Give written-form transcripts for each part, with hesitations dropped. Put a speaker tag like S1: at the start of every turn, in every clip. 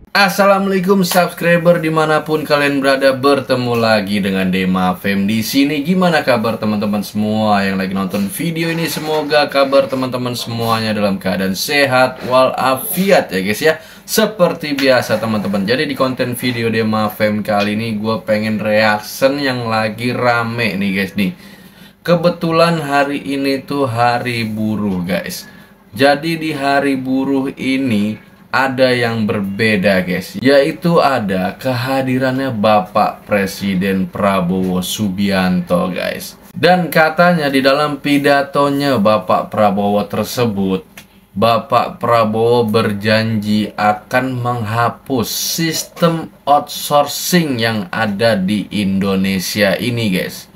S1: Assalamualaikum subscriber dimanapun kalian berada, bertemu lagi dengan Dema Fem di sini. Gimana kabar teman-teman semua yang lagi nonton video ini? Semoga kabar teman-teman semuanya dalam keadaan sehat walafiat ya guys ya. Seperti biasa teman-teman. Jadi di konten video Dema Fem kali ini gue pengen reaction yang lagi rame nih guys nih. Kebetulan hari ini tuh hari buruh guys. Jadi di hari buruh ini ada yang berbeda guys, yaitu ada kehadirannya Bapak Presiden Prabowo Subianto guys. Dan katanya di dalam pidatonya Bapak Prabowo tersebut, Bapak Prabowo berjanji akan menghapus sistem outsourcing yang ada di Indonesia ini guys.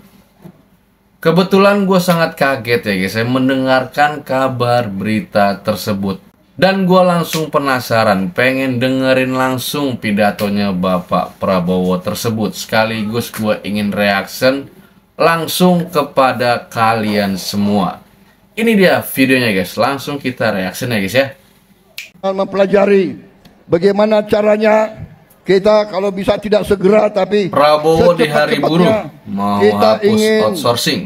S1: Kebetulan gue sangat kaget ya guys, saya mendengarkan kabar berita tersebut. Dan gue langsung penasaran, pengen dengerin langsung pidatonya Bapak Prabowo tersebut. Sekaligus gue ingin reaction langsung kepada kalian semua. Ini dia videonya guys, langsung kita reaction ya guys ya.
S2: Mempelajari bagaimana caranya kita kalau bisa tidak segera tapi
S1: Prabowo di hari buruh mau
S2: kita
S1: hapus
S2: ingin
S1: outsourcing.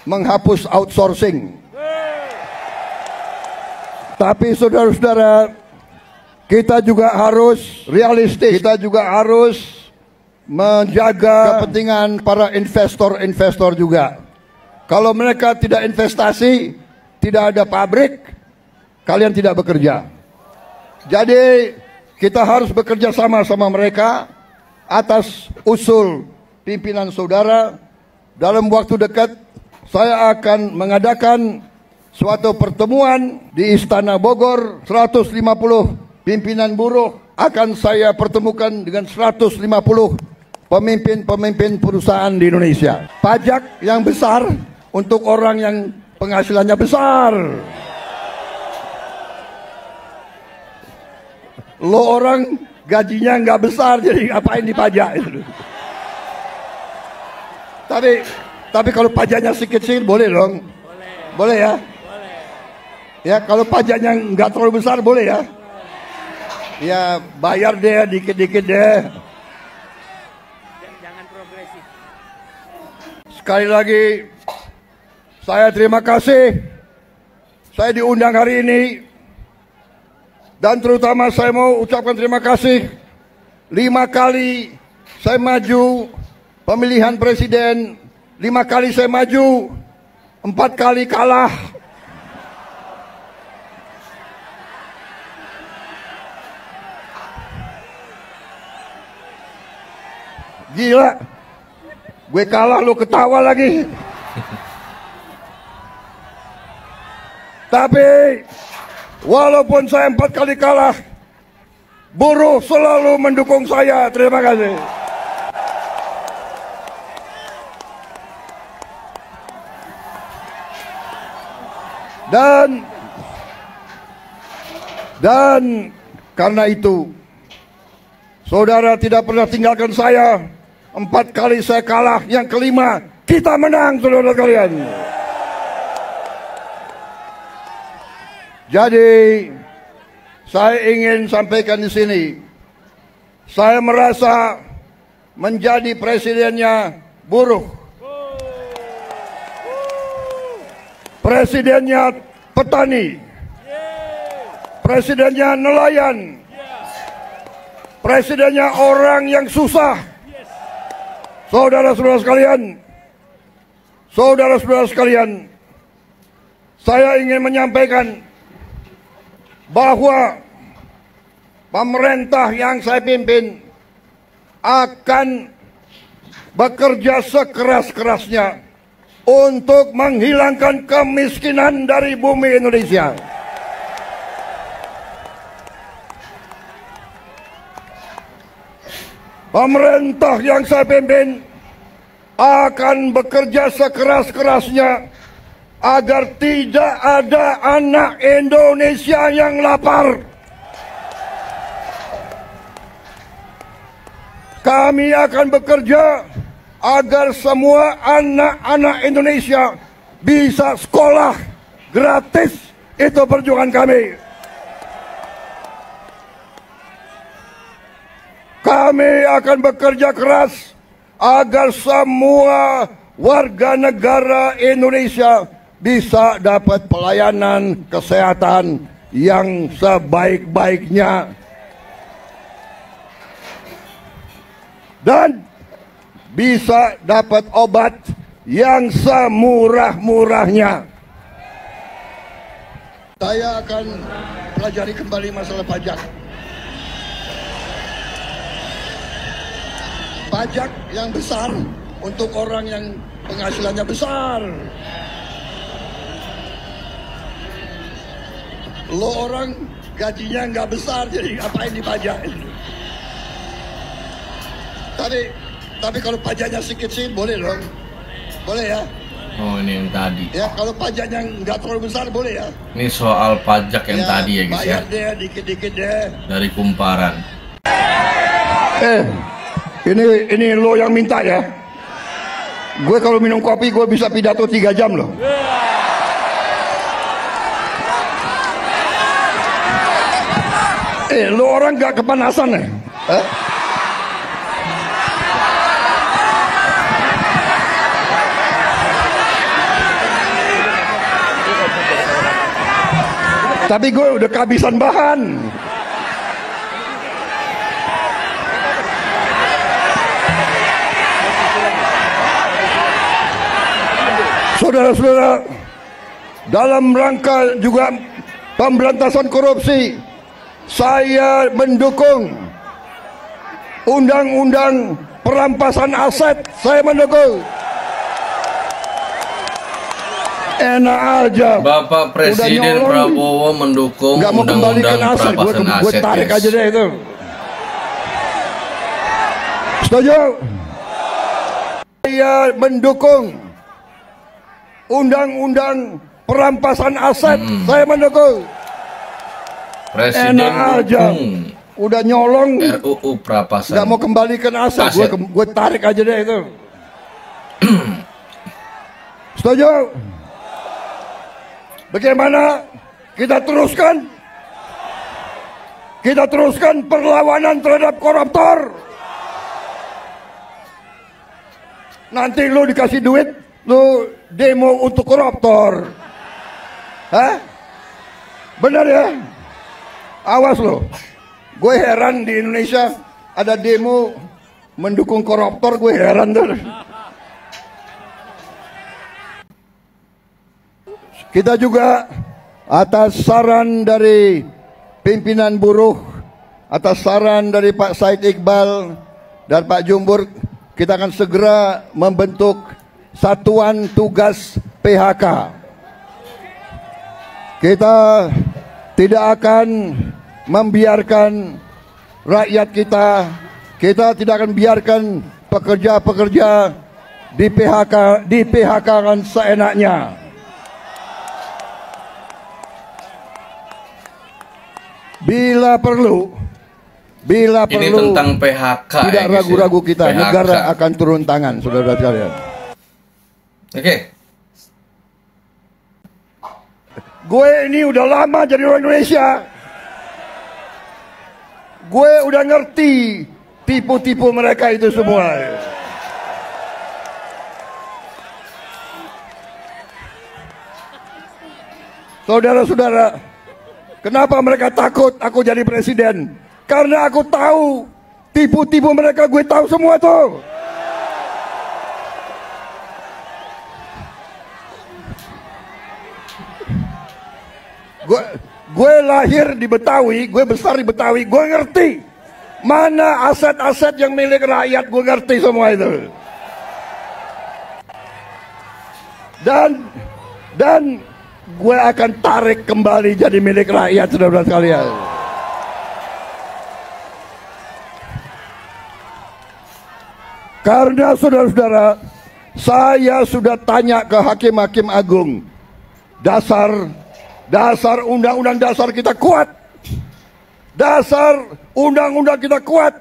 S2: Menghapus outsourcing. Tapi saudara-saudara, kita juga harus realistis. Kita juga harus menjaga kepentingan para investor-investor juga. Kalau mereka tidak investasi, tidak ada pabrik, kalian tidak bekerja. Jadi kita harus bekerja sama-sama mereka atas usul pimpinan saudara. Dalam waktu dekat saya akan mengadakan suatu pertemuan di Istana Bogor. 150 pimpinan buruh akan saya pertemukan dengan 150 pemimpin-pemimpin perusahaan di Indonesia. Pajak yang besar untuk orang yang penghasilannya besar. Lo orang gajinya nggak besar, jadi ngapain dipajak? Tapi kalau pajaknya sedikit-sedikit boleh dong. Boleh ya. Ya, kalau pajaknya nggak terlalu besar boleh ya. Ya, bayar deh dikit-dikit deh.
S3: Jangan progresif.
S2: Sekali lagi, saya terima kasih. Saya diundang hari ini. Dan terutama saya mau ucapkan terima kasih. 5 kali saya maju pemilihan presiden. 5 kali saya maju, 4 kali kalah. Gila, gue kalah lu ketawa lagi. Tapi walaupun saya 4 kali kalah, buruh selalu mendukung saya. Terima kasih. Dan karena itu, saudara tidak pernah tinggalkan saya. 4 kali saya kalah, yang kelima kita menang, saudara kalian. Jadi saya ingin sampaikan di sini, saya merasa menjadi presidennya buruh, presidennya petani, presidennya nelayan, presidennya orang yang susah. Saudara-saudara sekalian, saya ingin menyampaikan bahwa pemerintah yang saya pimpin akan bekerja sekeras-kerasnya untuk menghilangkan kemiskinan dari bumi Indonesia. Pemerintah yang saya pimpin akan bekerja sekeras-kerasnya agar tidak ada anak Indonesia yang lapar. Kami akan bekerja agar semua anak-anak Indonesia bisa sekolah gratis. Itu perjuangan kami. Kami akan bekerja keras agar semua warga negara Indonesia bisa dapat pelayanan kesehatan yang sebaik-baiknya dan bisa dapat obat yang semurah-murahnya. Saya akan pelajari kembali masalah pajak. Pajak yang besar untuk orang yang penghasilannya besar. Lo orang gajinya nggak besar, jadi ngapain dipajak? Tapi kalau pajaknya sedikit boleh dong, boleh ya.
S1: Oh, ini yang tadi.
S2: Ya, kalau pajaknya nggak terlalu besar boleh ya.
S1: Ini soal pajak yang
S2: ya,
S1: tadi ya guys ya.
S2: Bayar deh dikit-dikit deh.
S1: Dari Kumparan.
S2: Ini lo yang minta ya. Gue kalau minum kopi gue bisa pidato 3 jam loh. Lo orang gak kepanasan ya? Tapi gue udah kehabisan bahan. Saudara-saudara, dalam rangka juga pemberantasan korupsi, saya mendukung undang-undang perampasan aset. Saya mendukung. Enak aja.
S1: Bapak Presiden Prabowo mendukung undang-undang perampasan aset.
S2: Gue tarik aja deh itu. Setuju? Saya mendukung undang-undang perampasan aset. Saya mendukung.
S1: Presiden
S2: enak aja. Udah nyolong
S1: RUU perampasan.
S2: Gak mau kembalikan aset. Gue tarik aja deh itu. Setuju? Bagaimana kita teruskan? Kita teruskan perlawanan terhadap koruptor. Nanti lu dikasih duit, lu demo untuk koruptor. Hah? Benar ya? Awas lo. Gue heran di Indonesia ada demo mendukung koruptor, gue heran tuh. Kita juga atas saran dari pimpinan buruh, atas saran dari Pak Said Iqbal dan Pak Jumbur, kita akan segera membentuk satuan tugas PHK. Kita tidak akan membiarkan rakyat kita tidak akan biarkan pekerja-pekerja di PHK kan seenaknya. Bila perlu
S1: ini tentang PHK
S2: tidak ragu-ragu kita,
S1: PHK.
S2: Negara akan turun tangan, saudara sekalian.
S1: Oke.
S2: Gue ini udah lama jadi orang Indonesia. Gue udah ngerti tipu-tipu mereka itu semua. Saudara-saudara, kenapa mereka takut aku jadi presiden? Karena aku tahu tipu-tipu mereka, gue tahu semua tuh. Gue lahir di Betawi, gue besar di Betawi, gue ngerti mana aset-aset yang milik rakyat, gue ngerti semua itu. Dan gue akan tarik kembali jadi milik rakyat, saudara-saudara sekalian. Karena saudara-saudara, saya sudah tanya ke hakim-hakim agung, dasar undang-undang dasar kita kuat. Dasar undang-undang kita kuat.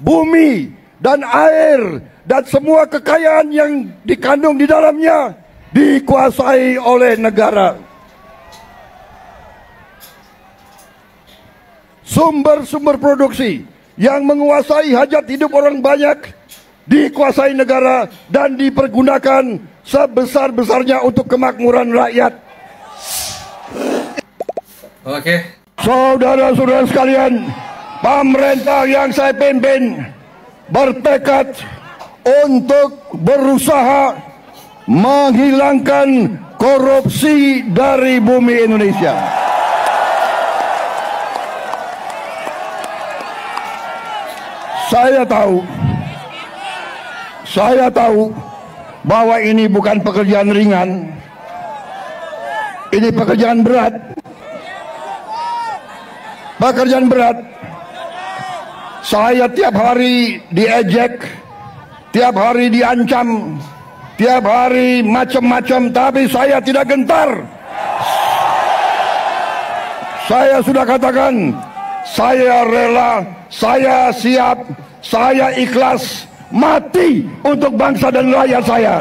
S2: Bumi dan air dan semua kekayaan yang dikandung di dalamnya dikuasai oleh negara. Sumber-sumber produksi yang menguasai hajat hidup orang banyak, dikuasai negara dan dipergunakan sebesar-besarnya untuk kemakmuran rakyat.
S1: Oke.
S2: Saudara-saudara sekalian, pemerintah yang saya pimpin bertekad untuk berusaha menghilangkan korupsi dari bumi Indonesia. Saya tahu bahwa ini bukan pekerjaan ringan. Ini pekerjaan berat. Pekerjaan berat. Saya tiap hari diejek, tiap hari diancam, tiap hari macam-macam, tapi saya tidak gentar. Saya sudah katakan, saya rela, saya siap, saya ikhlas mati untuk bangsa dan rakyat saya.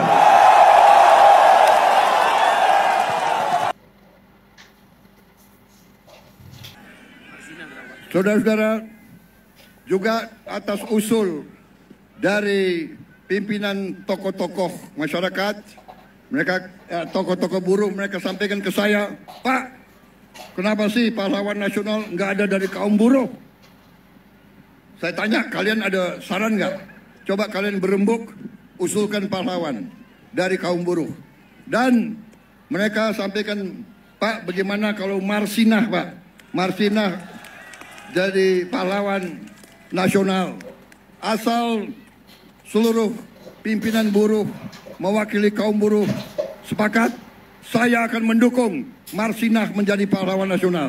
S2: Saudara-saudara, juga atas usul dari pimpinan tokoh-tokoh masyarakat, mereka tokoh-tokoh buruh, mereka sampaikan ke saya, Pak, kenapa sih pahlawan nasional nggak ada dari kaum buruh? Saya tanya, kalian ada saran nggak? Coba kalian berembuk, usulkan pahlawan dari kaum buruh. Dan mereka sampaikan, Pak, bagaimana kalau Marsinah, Pak? Marsinah jadi pahlawan nasional. Asal seluruh pimpinan buruh mewakili kaum buruh sepakat, saya akan mendukung Marsinah menjadi pahlawan nasional.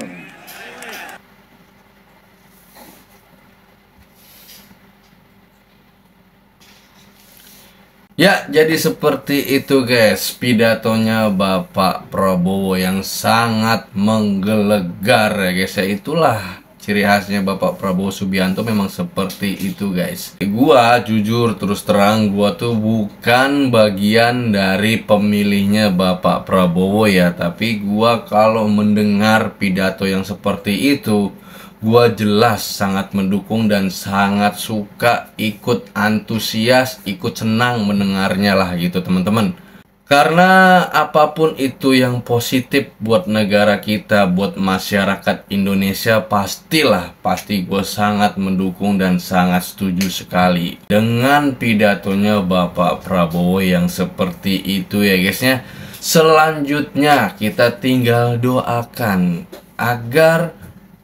S1: Ya, jadi seperti itu guys, pidatonya Bapak Prabowo yang sangat menggelegar ya guys ya. Itulah ciri khasnya Bapak Prabowo Subianto, memang seperti itu guys. Gua jujur terus terang, gua tuh bukan bagian dari pemilihnya Bapak Prabowo ya. Tapi gua kalau mendengar pidato yang seperti itu, gua jelas sangat mendukung dan sangat suka, ikut antusias, ikut senang mendengarnya lah gitu teman-teman. Karena apapun itu yang positif buat negara kita, buat masyarakat Indonesia, pasti gue sangat mendukung dan sangat setuju sekali dengan pidatonya Bapak Prabowo yang seperti itu ya guysnya. Selanjutnya kita tinggal doakan agar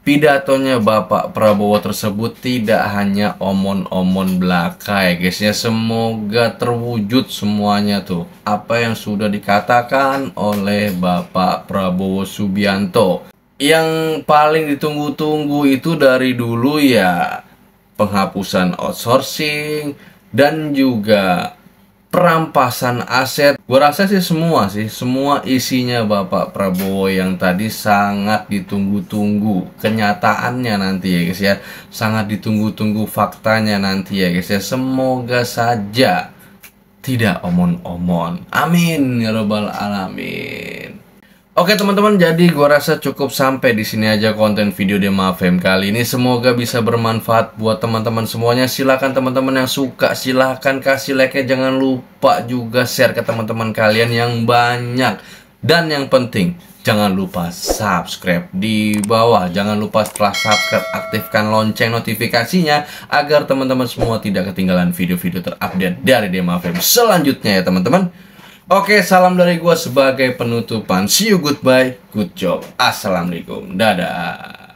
S1: pidatonya Bapak Prabowo tersebut tidak hanya omon-omon belaka ya guys ya. Semoga terwujud semuanya tuh apa yang sudah dikatakan oleh Bapak Prabowo Subianto. Yang paling ditunggu-tunggu itu dari dulu ya penghapusan outsourcing dan juga perampasan aset. Gue rasa sih semua isinya Bapak Prabowo yang tadi sangat ditunggu-tunggu kenyataannya nanti ya guys ya. Sangat ditunggu-tunggu faktanya nanti ya guys ya. Semoga saja tidak omon-omon. Amin ya robbal alamin. Oke teman-teman, jadi gua rasa cukup sampai di sini aja konten video Dema FM kali ini. Semoga bisa bermanfaat buat teman-teman semuanya. Silakan teman-teman yang suka, silahkan kasih like-nya. Jangan lupa juga share ke teman-teman kalian yang banyak. Dan yang penting, jangan lupa subscribe di bawah. Jangan lupa setelah subscribe, aktifkan lonceng notifikasinya agar teman-teman semua tidak ketinggalan video-video terupdate dari Dema FM selanjutnya ya teman-teman. Oke, salam dari gua sebagai penutupan. See you, goodbye, good job. Assalamualaikum, dadah.